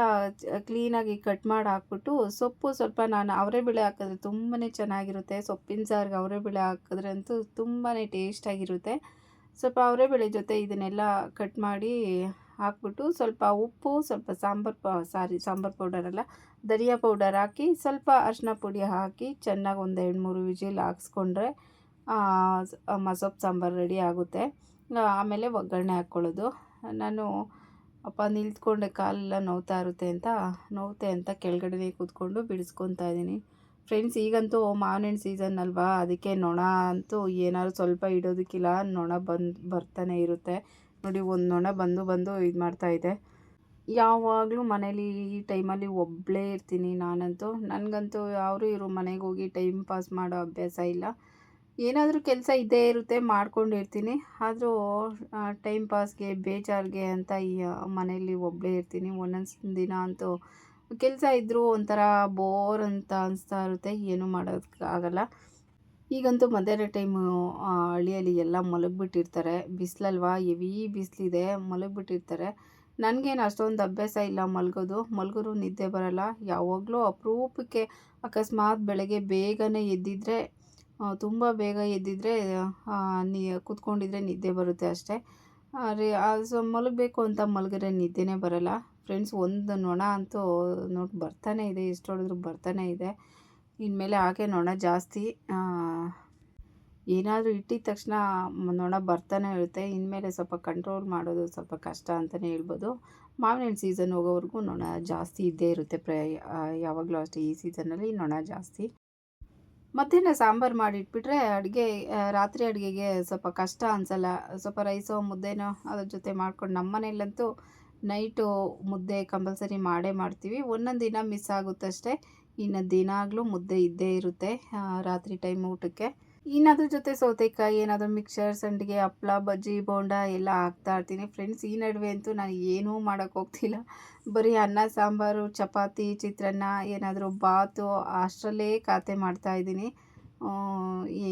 ಕ್ಲೀನಾಗಿ ಕಟ್ ಮಾಡಿ ಹಾಕ್ಬಿಟ್ಟು, ಸೊಪ್ಪು ಸ್ವಲ್ಪ ನಾನು ಅವರೆಬೇಳೆ ಹಾಕಿದ್ರೆ ತುಂಬಾ ಚೆನ್ನಾಗಿರುತ್ತೆ. ಸೊಪ್ಪಿನ ಸಾರಿಗೆ ಅವರೆಬೇಳೆ ಹಾಕಿದ್ರೆ ಅಂತೂ ತುಂಬಾ ಟೇಸ್ಟಾಗಿರುತ್ತೆ. ಸ್ವಲ್ಪ ಅವರೆಬೇಳೆ ಜೊತೆ ಇದನ್ನೆಲ್ಲ ಕಟ್ ಮಾಡಿ ಹಾಕ್ಬಿಟ್ಟು, ಸ್ವಲ್ಪ ಉಪ್ಪು, ಸ್ವಲ್ಪ ಸಾಂಬಾರು ಪೌಡರ್ ಅಲ್ಲ, ಧನಿಯಾ ಪೌಡರ್ ಹಾಕಿ, ಸ್ವಲ್ಪ ಅರಿಶಿನ ಪುಡಿ ಹಾಕಿ ಚೆನ್ನಾಗಿ ಒಂದು 2-3 ವಿಜಿಲ್ ಹಾಕ್ಸ್ಕೊಂಡ್ರೆ ಮಸೊಪ್ಪು ಸಾಂಬಾರು ರೆಡಿ ಆಗುತ್ತೆ. ಆಮೇಲೆ ಒಗ್ಗರಣೆ ಹಾಕ್ಕೊಳ್ಳೋದು. ನಾನು ನಿಲ್ತ್ಕೊಂಡೆ, ಕಾಲೆಲ್ಲ ನೋವುತ್ತೆ ಅಂತ ಕೆಳಗಡೆ ಕೂತ್ಕೊಂಡು ಬಿಡಿಸ್ಕೊತಾ ಇದ್ದೀನಿ. ಫ್ರೆಂಡ್ಸ್, ಈಗಂತೂ ಮಾವಿನ ಹಣ್ಣು ಸೀಸನ್ ಅಲ್ವಾ, ಅದಕ್ಕೆ ನೊಣ ಅಂತೂ ಏನಾದ್ರು ಸ್ವಲ್ಪ ಇಡೋದಕ್ಕಿಲ್ಲ, ನೊಣ ಬರ್ತಾನೆ ಇರುತ್ತೆ ನೋಡಿ. ಒಂದು ನೊಣ ಬಂದು ಇದು ಮಾಡ್ತಾಯಿದೆ. ಯಾವಾಗಲೂ ಮನೇಲಿ ಈ ಟೈಮಲ್ಲಿ ಒಬ್ಬಳೇ ಇರ್ತೀನಿ ನಾನಂತೂ. ನನಗಂತೂ ಯಾರು ಇವರು ಮನೆಗೆ ಹೋಗಿ ಟೈಮ್ ಪಾಸ್ ಮಾಡೋ ಅಭ್ಯಾಸ ಇಲ್ಲ. ಏನಾದರೂ ಕೆಲಸ ಇದ್ದೇ ಇರುತ್ತೆ, ಮಾಡ್ಕೊಂಡಿರ್ತೀನಿ. ಆದರೂ ಟೈಮ್ ಪಾಸ್ಗೆ, ಬೇಜಾರಿಗೆ ಅಂತ ಈ ಮನೆಯಲ್ಲಿ ಒಬ್ಬಳೇ ಇರ್ತೀನಿ. ಒಂದೊಂದು ದಿನ ಅಂತೂ ಕೆಲಸ ಇದ್ದರೂ ಒಂಥರ ಬೋರ್ ಅಂತ ಅನಿಸ್ತಾ ಇರುತ್ತೆ, ಏನೂ ಮಾಡೋದಕ್ಕಾಗಲ್ಲ. ಈಗಂತೂ ಮಧ್ಯಾಹ್ನ ಟೈಮು ಹಳ್ಳಿಯಲ್ಲಿ ಎಲ್ಲ ಮಲಗಿಬಿಟ್ಟಿರ್ತಾರೆ, ಬಿಸಿಲಲ್ವಾ, ಹೆವಿ ಬಿಸಿಲಿದೆ, ಮಲಗಿಬಿಟ್ಟಿರ್ತಾರೆ. ನನಗೇನು ಅಷ್ಟೊಂದು ಅಭ್ಯಾಸ ಇಲ್ಲ ಮಲಗಿದ್ರು ನಿದ್ದೆ ಬರಲ್ಲ. ಯಾವಾಗಲೂ ಅಪರೂಪಕ್ಕೆ ಅಕಸ್ಮಾತ್ ಬೆಳಗ್ಗೆ ಬೇಗನೆ ಎದ್ದಿದ್ರೆ, ತುಂಬ ಬೇಗ ಎದ್ದಿದ್ರೆ ಕೂತ್ಕೊಂಡಿದ್ರೆ ನಿದ್ದೆ ಬರುತ್ತೆ ಅಷ್ಟೇ. ಮಲಗಬೇಕು ಅಂತ ಮಲಗಿದ್ರೆ ನಿದ್ದೆನೇ ಬರಲ್ಲ. ಫ್ರೆಂಡ್ಸ್, ಒಂದು ನೊಣ ಅಂತೂ ನೋಡಿ ಬರ್ತಾನೆ ಇದೆ, ಎಷ್ಟು ಹೊಡೆದ್ರೂ ಬರ್ತಾನೆ ಇದೆ. ಇನ್ಮೇಲೆ ಹಾಗೆ ನೊಣ ಜಾಸ್ತಿ, ಏನಾದರೂ ಇಟ್ಟಿದ ತಕ್ಷಣ ನೊಣ ಬರ್ತಾನೆ ಇರುತ್ತೆ. ಇನ್ಮೇಲೆ ಸ್ವಲ್ಪ ಕಂಟ್ರೋಲ್ ಮಾಡೋದು ಸ್ವಲ್ಪ ಕಷ್ಟ ಅಂತಲೇ ಹೇಳ್ಬೋದು. ಮಾವಿನ ಹಣ್ಣು ಸೀಸನ್ ಹೋಗೋವರೆಗೂ ನೊಣ ಜಾಸ್ತಿ ಇದ್ದೇ ಇರುತ್ತೆ. ಯಾವಾಗಲೂ ಅಷ್ಟೇ, ಈ ಸೀಸನ್ನಲ್ಲಿ ನೊಣ ಜಾಸ್ತಿ. ಮಧ್ಯಾಹ್ನ ಸಾಂಬಾರು ಮಾಡಿಟ್ಬಿಟ್ರೆ ರಾತ್ರಿ ಅಡುಗೆಗೆ ಸ್ವಲ್ಪ ಕಷ್ಟ ಅನಿಸಲ್ಲ. ಸ್ವಲ್ಪ ರೈಸೋ ಮುದ್ದೆನೋ ಅದ್ರ ಜೊತೆ ಮಾಡ್ಕೊಂಡು, ನಮ್ಮ ಮನೇಲಂತೂ ನೈಟು ಮುದ್ದೆ ಕಂಪಲ್ಸರಿ ಮಾಡೇ ಮಾಡ್ತೀವಿ. ಒಂದೊಂದು ದಿನ ಮಿಸ್ ಆಗುತ್ತಷ್ಟೇ, ಇನ್ನು ದಿನಾಗಲೂ ಮುದ್ದೆ ಇದ್ದೇ ಇರುತ್ತೆ ರಾತ್ರಿ ಟೈಮ್ ಊಟಕ್ಕೆ. ಇನ್ನದ್ರ ಜೊತೆ ಸೌತೆಕಾಯಿ ಏನಾದರೂ ಮಿಕ್ಸರ್, ಸಂಡಿಗೆ, ಹಪ್ಳ, ಬಜ್ಜಿ, ಬೋಂಡ ಎಲ್ಲ ಹಾಕ್ತಾ ಇರ್ತೀನಿ. ಫ್ರೆಂಡ್ಸ್ ಈ ನಡುವೆ ಅಂತೂ ನಾನು ಏನೂ ಮಾಡೋಕ್ಕೆ ಹೋಗ್ತಿಲ್ಲ. ಬರೀ ಅನ್ನ, ಸಾಂಬಾರು, ಚಪಾತಿ, ಚಿತ್ರಾನ್ನ, ಏನಾದರೂ ಬಾತು ಅಷ್ಟರಲ್ಲೇ ಖಾತೆ ಮಾಡ್ತಾಯಿದ್ದೀನಿ.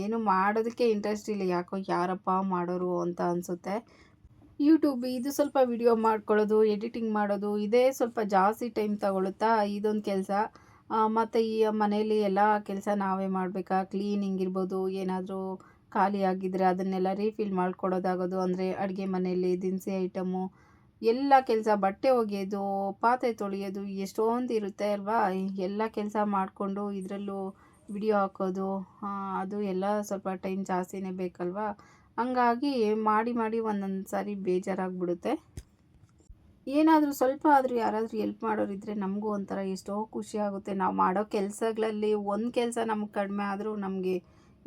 ಏನು ಮಾಡೋದಕ್ಕೆ ಇಂಟ್ರೆಸ್ಟ್ ಇಲ್ಲ, ಯಾಕೋ ಯಾರಪ್ಪ ಮಾಡೋರು ಅಂತ ಅನಿಸುತ್ತೆ. ಯೂಟ್ಯೂಬ್ ಇದು ಸ್ವಲ್ಪ ವಿಡಿಯೋ ಮಾಡ್ಕೊಳ್ಳೋದು, ಎಡಿಟಿಂಗ್ ಮಾಡೋದು ಇದೇ ಸ್ವಲ್ಪ ಜಾಸ್ತಿ ಟೈಮ್ ತಗೊಳುತ್ತಾ ಇದೊಂದು ಕೆಲಸ. ಮತ್ತು ಈ ಮನೇಲಿ ಎಲ್ಲ ಕೆಲಸ ನಾವೇ ಮಾಡಬೇಕಾ, ಕ್ಲೀನಿಂಗ್ ಇರ್ಬೋದು, ಏನಾದರೂ ಖಾಲಿ ಆಗಿದ್ದರೆ ಅದನ್ನೆಲ್ಲ ರೀಫಿಲ್ ಮಾಡ್ಕೊಡೋದಾಗೋದು, ಅಂದರೆ ಅಡುಗೆ ಮನೆಯಲ್ಲಿ ದಿನಸಿ ಐಟಮು ಎಲ್ಲ ಕೆಲಸ, ಬಟ್ಟೆ ಒಗೆಯೋದು, ಪಾತ್ರೆ ತೊಳೆಯೋದು ಎಷ್ಟೊಂದು ಇರುತ್ತೆ ಅಲ್ವಾ. ಎಲ್ಲ ಕೆಲಸ ಮಾಡಿಕೊಂಡು ಇದರಲ್ಲೂ ವಿಡಿಯೋ ಹಾಕೋದು ಅದು ಎಲ್ಲ ಸ್ವಲ್ಪ ಟೈಮ್ ಜಾಸ್ತಿನೇ ಬೇಕಲ್ವಾ. ಹಂಗಾಗಿ ಮಾಡಿ ಮಾಡಿ ಒಂದೊಂದು ಸಾರಿ ಬೇಜಾರಾಗ್ಬಿಡುತ್ತೆ. ಏನಾದರೂ ಸ್ವಲ್ಪ ಆದರೂ ಯಾರಾದರೂ ಎಲ್ಪ್ ಮಾಡೋರಿದ್ದರೆ ನಮಗೂ ಒಂಥರ ಎಷ್ಟೋ ಖುಷಿ ಆಗುತ್ತೆ. ನಾವು ಮಾಡೋ ಕೆಲಸಗಳಲ್ಲಿ ಒಂದು ಕೆಲಸ ನಮ್ಗೆ ಕಡಿಮೆ ಆದರೂ ನಮಗೆ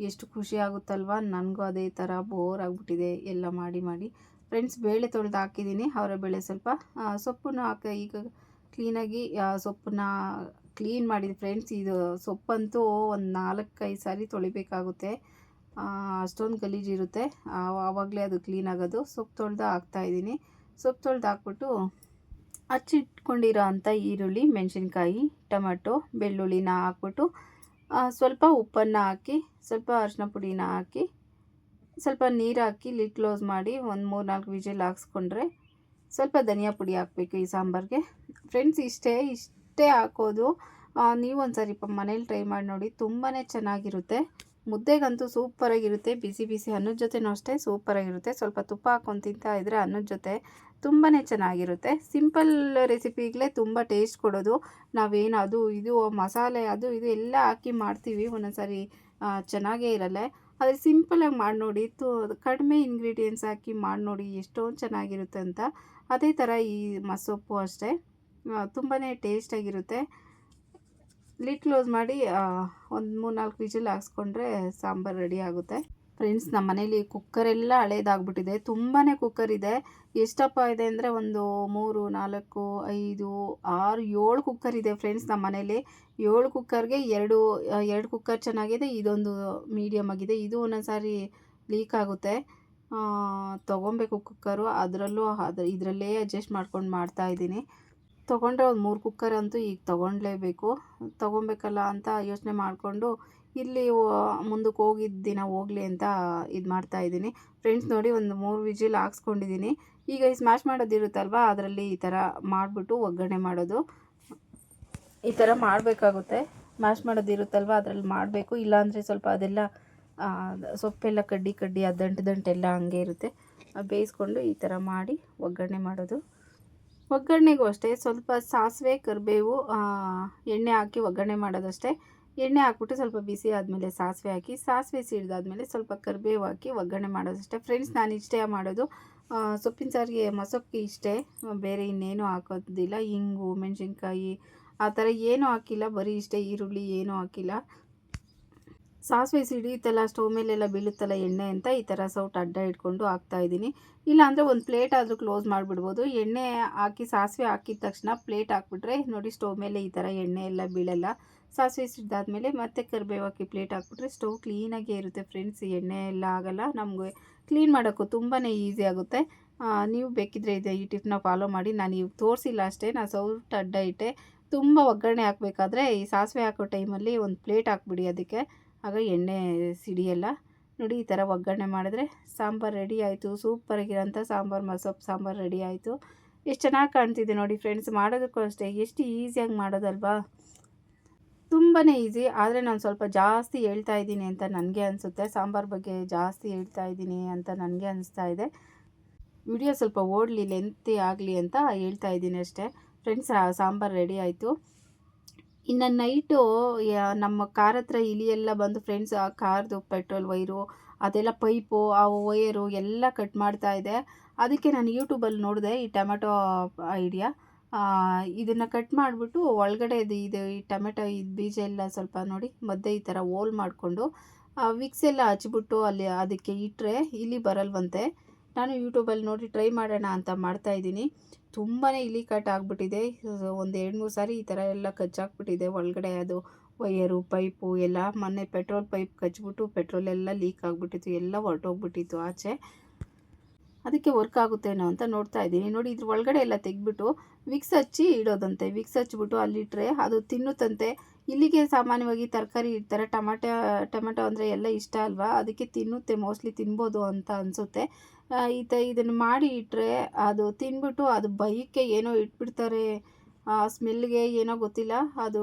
ಎಷ್ಟು ಖುಷಿ ಆಗುತ್ತಲ್ವ. ನನಗೂ ಅದೇ ಥರ ಬೋರ್ ಆಗಿಬಿಟ್ಟಿದೆ ಎಲ್ಲ ಮಾಡಿ ಮಾಡಿ. ಫ್ರೆಂಡ್ಸ್ ಬೇಳೆ ತೊಳೆದು ಹಾಕಿದ್ದೀನಿ, ಅವರ ಬೇಳೆ ಸ್ವಲ್ಪ ಸೊಪ್ಪನ್ನು ಈಗ ಕ್ಲೀನಾಗಿ ಸೊಪ್ಪನ್ನ ಕ್ಲೀನ್ ಮಾಡಿದೆ. ಫ್ರೆಂಡ್ಸ್ ಇದು ಸೊಪ್ಪಂತೂ ಒಂದು 4-5 ಸಾರಿ ತೊಳಿಬೇಕಾಗುತ್ತೆ, ಅಷ್ಟೊಂದು ಗಲೀಜಿರುತ್ತೆ. ಆವಾಗಲೇ ಅದು ಕ್ಲೀನ್ ಆಗೋದು. ಸೊಪ್ಪು ತೊಳೆದು ಹಾಕ್ತಾಯಿದ್ದೀನಿ. ಸೊಪ್ಪು ತೊಳೆದು ಹಾಕ್ಬಿಟ್ಟು ಹಚ್ಚಿಟ್ಕೊಂಡಿರೋ ಅಂಥ ಈರುಳ್ಳಿ, ಮೆಣಸಿನ್ಕಾಯಿ, ಟೊಮೆಟೊ, ಬೆಳ್ಳುಳ್ಳಿನ ಹಾಕ್ಬಿಟ್ಟು ಸ್ವಲ್ಪ ಉಪ್ಪನ್ನು ಹಾಕಿ, ಸ್ವಲ್ಪ ಅರಿಶಿನ ಪುಡಿನ ಹಾಕಿ, ಸ್ವಲ್ಪ ನೀರು ಹಾಕಿ ಲಿಡ್ ಕ್ಲೋಸ್ ಮಾಡಿ ಒಂದು 3-4 ವಿಜಿಲ್ ಹಾಕ್ಸ್ಕೊಂಡ್ರೆ ಸ್ವಲ್ಪ ಧನಿಯಾ ಪುಡಿ ಹಾಕಬೇಕು ಈ ಸಾಂಬಾರಿಗೆ. ಫ್ರೆಂಡ್ಸ್ ಇಷ್ಟೇ ಹಾಕೋದು. ನೀವು ಒಂದು ಸಾರಿ ಮನೇಲಿ ಟ್ರೈ ಮಾಡಿ ನೋಡಿ, ತುಂಬಾ ಚೆನ್ನಾಗಿರುತ್ತೆ. ಮುದ್ದೆಗಂತೂ ಸೂಪರಾಗಿರುತ್ತೆ. ಬಿಸಿ ಬಿಸಿ ಅನ್ನದ ಜೊತೆನೂ ಅಷ್ಟೇ ಸೂಪರಾಗಿರುತ್ತೆ. ಸ್ವಲ್ಪ ತುಪ್ಪ ಹಾಕ್ಕೊಂಡು ತಿಂತಾ ಇದ್ದರೆ ಅನ್ನದ ಜೊತೆ ತುಂಬಾ ಚೆನ್ನಾಗಿರುತ್ತೆ. ಸಿಂಪಲ್ ರೆಸಿಪಿಗಳೇ ತುಂಬ ಟೇಸ್ಟ್ ಕೊಡೋದು. ನಾವೇನು ಅದು ಇದು ಮಸಾಲೆ ಅದು ಇದು ಎಲ್ಲ ಹಾಕಿ ಮಾಡ್ತೀವಿ, ಒಂದೊಂದು ಸಾರಿ ಚೆನ್ನಾಗೇ ಇರಲ್ಲ. ಆದರೆ ಸಿಂಪಲಾಗಿ ಮಾಡಿ ನೋಡಿ, ಕಡಿಮೆ ಇಂಗ್ರೀಡಿಯೆಂಟ್ಸ್ ಹಾಕಿ ಮಾಡಿ ನೋಡಿ ಎಷ್ಟೊಂದು ಚೆನ್ನಾಗಿರುತ್ತೆ ಅಂತ. ಅದೇ ಥರ ಈ ಮಸೊಪ್ಪು ಅಷ್ಟೇ ತುಂಬಾ ಟೇಸ್ಟಾಗಿರುತ್ತೆ. ಲಿಡ್ ಕ್ಲೋಸ್ ಮಾಡಿ ಒಂದು 3-4 ವಿಜಿಲ್ ಹಾಕ್ಸ್ಕೊಂಡ್ರೆ ಸಾಂಬಾರು ರೆಡಿ ಆಗುತ್ತೆ. ಫ್ರೆಂಡ್ಸ್ ನಮ್ಮ ಮನೇಲಿ ಕುಕ್ಕರೆಲ್ಲ ಹಳೇದಾಗ್ಬಿಟ್ಟಿದೆ, ತುಂಬಾ ಕುಕ್ಕರ್ ಇದೆ. ಎಷ್ಟಪ್ಪ ಇದೆ ಅಂದರೆ ಒಂದು 3, 4, 5, 6, 7 ಕುಕ್ಕರ್ ಇದೆ ಫ್ರೆಂಡ್ಸ್ ನಮ್ಮ ಮನೇಲಿ. 7 ಕುಕ್ಕರ್ಗೆ 2 ಕುಕ್ಕರ್ ಚೆನ್ನಾಗಿದೆ, ಇದೊಂದು ಮೀಡಿಯಮ್ ಆಗಿದೆ. ಇದು ಒಂದೊಂದು ಸಾರಿ ಲೀಕ್ ಆಗುತ್ತೆ. ತೊಗೊಬೇಕು ಕುಕ್ಕರು, ಅದರಲ್ಲೂ ಇದರಲ್ಲೇ ಅಡ್ಜಸ್ಟ್ ಮಾಡ್ಕೊಂಡು ಮಾಡ್ತಾಯಿದ್ದೀನಿ. ತೊಗೊಂಡ್ರೆ ಒಂದು 3 ಕುಕ್ಕರ್ ಅಂತೂ ಈಗ ತೊಗೊಳ್ಲೇಬೇಕು, ತೊಗೊಬೇಕಲ್ಲ ಅಂತ ಯೋಚನೆ ಮಾಡಿಕೊಂಡು ಇಲ್ಲಿ ಮುಂದಕ್ಕೆ ಹೋಗಿದ್ದ ದಿನ ಹೋಗಲಿ ಅಂತ ಇದು ಮಾಡ್ತಾಯಿದ್ದೀನಿ. ಫ್ರೆಂಡ್ಸ್ ನೋಡಿ, ಒಂದು 3 ವಿಜಿಲ್ ಹಾಕ್ಸ್ಕೊಂಡಿದ್ದೀನಿ. ಈಗ ಈ ಸ್ಮ್ಯಾಶ್ ಮಾಡೋದಿರುತ್ತಲ್ವ, ಅದರಲ್ಲಿ ಈ ಥರ ಮಾಡಿಬಿಟ್ಟು ಒಗ್ಗರಣೆ ಮಾಡೋದು. ಈ ಥರ ಮಾಡಬೇಕಾಗುತ್ತೆ. ಮ್ಯಾಶ್ ಮಾಡೋದಿರುತ್ತಲ್ವ ಅದರಲ್ಲಿ ಮಾಡಬೇಕು, ಇಲ್ಲಾಂದರೆ ಸ್ವಲ್ಪ ಅದೆಲ್ಲ ಸೊಪ್ಪೆಲ್ಲ ಕಡ್ಡಿ ಆ ದಂಟೆಲ್ಲ ಹಂಗೆ ಇರುತ್ತೆ. ಬೇಯಿಸ್ಕೊಂಡು ಈ ಥರ ಮಾಡಿ ಒಗ್ಗರಣೆ ಮಾಡೋದು. ಒಗ್ಗರಣೆಗೂ ಅಷ್ಟೇ ಸ್ವಲ್ಪ ಸಾಸಿವೆ, ಕರಿಬೇವು, ಎಣ್ಣೆ ಹಾಕಿ ಒಗ್ಗರಣೆ ಮಾಡೋದಷ್ಟೇ. ಎಣ್ಣೆ ಹಾಕ್ಬಿಟ್ಟು ಸ್ವಲ್ಪ ಬಿಸಿ ಆದಮೇಲೆ ಸಾಸಿವೆ ಹಾಕಿ, ಸಾಸಿವೆ ಸಿಡಿದಾದ್ಮೇಲೆ ಸ್ವಲ್ಪ ಕರಿಬೇವು ಹಾಕಿ ಒಗ್ಗರಣೆ ಮಾಡೋದಷ್ಟೇ. ಫ್ರೆಂಡ್ಸ್ ನಾನು ಇಷ್ಟೇ ಮಾಡೋದು. ಸೊಪ್ಪಿನ ಸಾರಿಗೆ ಮಸೊಪ್ಪಿಗೆ ಇಷ್ಟೇ, ಬೇರೆ ಇನ್ನೇನು ಹಾಕೋದಿಲ್ಲ. ಇಂಗು, ಮೆಣಸಿನ್ಕಾಯಿ ಆ ಥರ ಏನೂ ಹಾಕಿಲ್ಲ, ಬರೀ ಇಷ್ಟೇ. ಈರುಳ್ಳಿ ಏನೂ ಹಾಕಿಲ್ಲ. ಸಾಸಿವೆ ಸಿಡಿಯುತ್ತಲ್ಲ, ಸ್ಟವ್ ಮೇಲೆಲ್ಲ ಬೀಳುತ್ತಲ್ಲ ಎಣ್ಣೆ ಅಂತ ಈ ಥರ ಸೌಟ್ ಅಡ್ಡ ಇಟ್ಕೊಂಡು ಹಾಕ್ತಾಯಿದ್ದೀನಿ. ಇಲ್ಲಾಂದರೆ ಒಂದು ಪ್ಲೇಟ್ ಆದರೂ ಕ್ಲೋಸ್ ಮಾಡಿಬಿಡ್ಬೋದು. ಎಣ್ಣೆ ಹಾಕಿ ಸಾಸಿವೆ ಹಾಕಿದ ತಕ್ಷಣ ಪ್ಲೇಟ್ ಹಾಕ್ಬಿಟ್ರೆ ನೋಡಿ, ಸ್ಟವ್ ಮೇಲೆ ಈ ಥರ ಎಣ್ಣೆ ಎಲ್ಲ ಬೀಳಲ್ಲ. ಸಾಸಿವೆ ಸಿಡ್ದಾದ್ಮೇಲೆ ಮತ್ತೆ ಕರಿಬೇವು ಹಾಕಿ ಪ್ಲೇಟ್ ಹಾಕ್ಬಿಟ್ರೆ ಸ್ಟವ್ ಕ್ಲೀನಾಗೇ ಇರುತ್ತೆ ಫ್ರೆಂಡ್ಸ್. ಎಣ್ಣೆ ಎಲ್ಲ ಆಗೋಲ್ಲ, ನಮಗೆ ಕ್ಲೀನ್ ಮಾಡೋಕ್ಕೂ ತುಂಬಾ ಈಸಿ ಆಗುತ್ತೆ. ನೀವು ಬೇಕಿದ್ದರೆ ಈ ಟಿಪ್ನ ಫಾಲೋ ಮಾಡಿ. ನಾನು ಈಗ ತೋರಿಸಿಲ್ಲ ಅಷ್ಟೇ, ನಾನು ಸೌಟ್ ಅಡ್ಡ ಇಟ್ಟೆ. ತುಂಬ ಒಗ್ಗರಣೆ ಹಾಕಬೇಕಾದ್ರೆ ಈ ಸಾಸಿವೆ ಹಾಕೋ ಟೈಮಲ್ಲಿ ಒಂದು ಪ್ಲೇಟ್ ಹಾಕ್ಬಿಡಿ ಅದಕ್ಕೆ, ಆಗ ಎಣ್ಣೆ ಸಿಡಿಯಲ್ಲ. ನೋಡಿ ಈ ಥರ ಒಗ್ಗರಣೆ ಮಾಡಿದ್ರೆ ಸಾಂಬಾರು ರೆಡಿ ಆಯಿತು. ಸೂಪರಾಗಿರೋಂಥ ಸಾಂಬಾರು, ಮಸೊಪ್ಪು ಸಾಂಬಾರು ರೆಡಿ ಆಯಿತು. ಎಷ್ಟು ಚೆನ್ನಾಗಿ ಕಾಣ್ತಿದೆ ನೋಡಿ ಫ್ರೆಂಡ್ಸ್. ಮಾಡೋದಕ್ಕೂ ಅಷ್ಟೇ ಎಷ್ಟು ಈಸಿಯಾಗಿ ಮಾಡೋದಲ್ವಾ, ತುಂಬಾ ಈಸಿ. ಆದರೆ ನಾನು ಸ್ವಲ್ಪ ಜಾಸ್ತಿ ಹೇಳ್ತಾ ಇದ್ದೀನಿ ಅಂತ ನನಗೆ ಅನಿಸುತ್ತೆ, ಸಾಂಬಾರು ಬಗ್ಗೆ ಜಾಸ್ತಿ ಹೇಳ್ತಾ ಇದ್ದೀನಿ ಅಂತ ನನಗೆ ಅನಿಸ್ತಾ ಇದೆ. ವಿಡಿಯೋ ಸ್ವಲ್ಪ ಓಡಲಿ, ಲೆಂತಿ ಆಗಲಿ ಅಂತ ಹೇಳ್ತಾ ಇದ್ದೀನಿ ಅಷ್ಟೇ. ಫ್ರೆಂಡ್ಸ್ ಸಾಂಬಾರು ರೆಡಿ ಆಯಿತು. ಇನ್ನು ನೈಟು ನಮ್ಮ ಕಾರ್ ಹತ್ರ ಇಲಿ ಎಲ್ಲ ಬಂದು ಫ್ರೆಂಡ್ಸ್, ಆ ಕಾರ್ದು ಪೆಟ್ರೋಲ್ ವೈರು ಅದೆಲ್ಲ ಪೈಪು ಆ ವೈರು ಎಲ್ಲ ಕಟ್ ಮಾಡ್ತಾ ಇದೆ. ಅದಕ್ಕೆ ನಾನು ಯೂಟ್ಯೂಬಲ್ಲಿ ನೋಡಿದೆ ಈ ಟೊಮೆಟೊ ಐಡಿಯಾ. ಇದನ್ನು ಕಟ್ ಮಾಡಿಬಿಟ್ಟು ಒಳಗಡೆ ಇದು ಈ ಟೊಮೆಟೊ ಬೀಜ ಎಲ್ಲ ಸ್ವಲ್ಪ ನೋಡಿ ಮಧ್ಯೆ ಈ ಥರ ಹೋಲ್ ಮಾಡಿಕೊಂಡು ವಿಕ್ಸ್ ಎಲ್ಲ ಹಚ್ಬಿಟ್ಟು ಅಲ್ಲಿ ಅದಕ್ಕೆ ಇಟ್ಟರೆ ಇಲಿ ಬರಲ್ವಂತೆ. ನಾನು ಯೂಟ್ಯೂಬಲ್ಲಿ ನೋಡಿ ಟ್ರೈ ಮಾಡೋಣ ಅಂತ ಮಾಡ್ತಾಯಿದ್ದೀನಿ. ತುಂಬಾ ಇಲಿ ಕಟ್ ಆಗಿಬಿಟ್ಟಿದೆ. ಒಂದು 2-3 ಸಾರಿ ಈ ಥರ ಎಲ್ಲ ಕಚ್ಚಾಕ್ಬಿಟ್ಟಿದೆ ಒಳಗಡೆ. ಅದು ವಯರು ಪೈಪು ಎಲ್ಲ ಮೊನ್ನೆ ಪೆಟ್ರೋಲ್ ಪೈಪ್ ಕಚ್ಬಿಟ್ಟು ಪೆಟ್ರೋಲ್ ಎಲ್ಲ ಲೀಕ್ ಆಗಿಬಿಟ್ಟಿತ್ತು, ಎಲ್ಲ ಹೊರಟೋಗ್ಬಿಟ್ಟಿತ್ತು ಆಚೆ. ಅದಕ್ಕೆ ವರ್ಕ್ ಆಗುತ್ತೇನೋ ಅಂತ ನೋಡ್ತಾ ಇದ್ದೀನಿ. ನೋಡಿ ಇದ್ರ ಒಳಗಡೆ ಎಲ್ಲ ತೆಗೆದ್ಬಿಟ್ಟು ವಿಕ್ಸ್ ಹಚ್ಚಿ ಇಡೋದಂತೆ. ವಿಕ್ಸ್ ಹಚ್ಬಿಟ್ಟು ಅಲ್ಲಿಟ್ಟರೆ ಅದು ತಿನ್ನುತ್ತಂತೆ. ಇಲ್ಲಿಗೆ ಸಾಮಾನ್ಯವಾಗಿ ತರಕಾರಿ ಇಡ್ತಾರೆ, ಟೊಮೆಟೊ ಅಂದರೆ ಎಲ್ಲ ಇಷ್ಟ ಅಲ್ವಾ, ಅದಕ್ಕೆ ತಿನ್ನುತ್ತೆ, ಮೋಸ್ಟ್ಲಿ ತಿನ್ಬೋದು ಅಂತ ಅನಿಸುತ್ತೆ. ಇದನ್ನು ಮಾಡಿ ಇಟ್ಟರೆ ಅದು ತಿನ್ಬಿಟ್ಟು ಅದು ಬೈಕ್ಕೆ ಏನೋ ಇಟ್ಬಿಡ್ತಾರೆ, ಸ್ಮೆಲ್ಗೆ ಏನೋ ಗೊತ್ತಿಲ್ಲ, ಅದು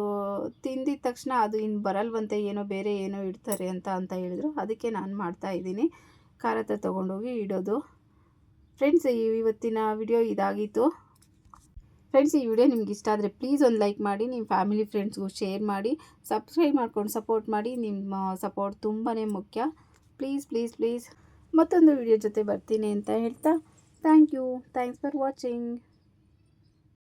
ತಿಂದಿದ ತಕ್ಷಣ ಅದು ಇನ್ನು ಬರಲ್ವಂತೆ, ಏನೋ ಬೇರೆ ಏನೋ ಇಡ್ತಾರೆ ಅಂತ ಹೇಳಿದ್ರು. ಅದಕ್ಕೆ ನಾನು ಮಾಡ್ತಾಯಿದ್ದೀನಿ, ಕಾರ್ ಹತ್ರ ತೊಗೊಂಡೋಗಿ ಇಡೋದು. ಫ್ರೆಂಡ್ಸ್, ಇವತ್ತಿನ ವಿಡಿಯೋ ಇದಾಗಿತ್ತು. ಫ್ರೆಂಡ್ಸ್, ಈ ವಿಡಿಯೋ ನಿಮ್ಗೆ ಇಷ್ಟ ಆದರೆ ಪ್ಲೀಸ್ ಒಂದು ಲೈಕ್ ಮಾಡಿ, ನಿಮ್ಮ ಫ್ಯಾಮಿಲಿ ಫ್ರೆಂಡ್ಸ್ಗೂ ಶೇರ್ ಮಾಡಿ, ಸಬ್ಸ್ಕ್ರೈಬ್ ಮಾಡ್ಕೊಂಡು ಸಪೋರ್ಟ್ ಮಾಡಿ. ನಿಮ್ಮ ಸಪೋರ್ಟ್ ತುಂಬಾ ಮುಖ್ಯ. Please please please. ಮತ್ತೊಂದು ವಿಡಿಯೋ ಜೊತೆ ಬರ್ತೀನಿ ಅಂತ ಹೇಳ್ತಾ ಥ್ಯಾಂಕ್ಸ್ ಫಾರ್ ವಾಚಿಂಗ್.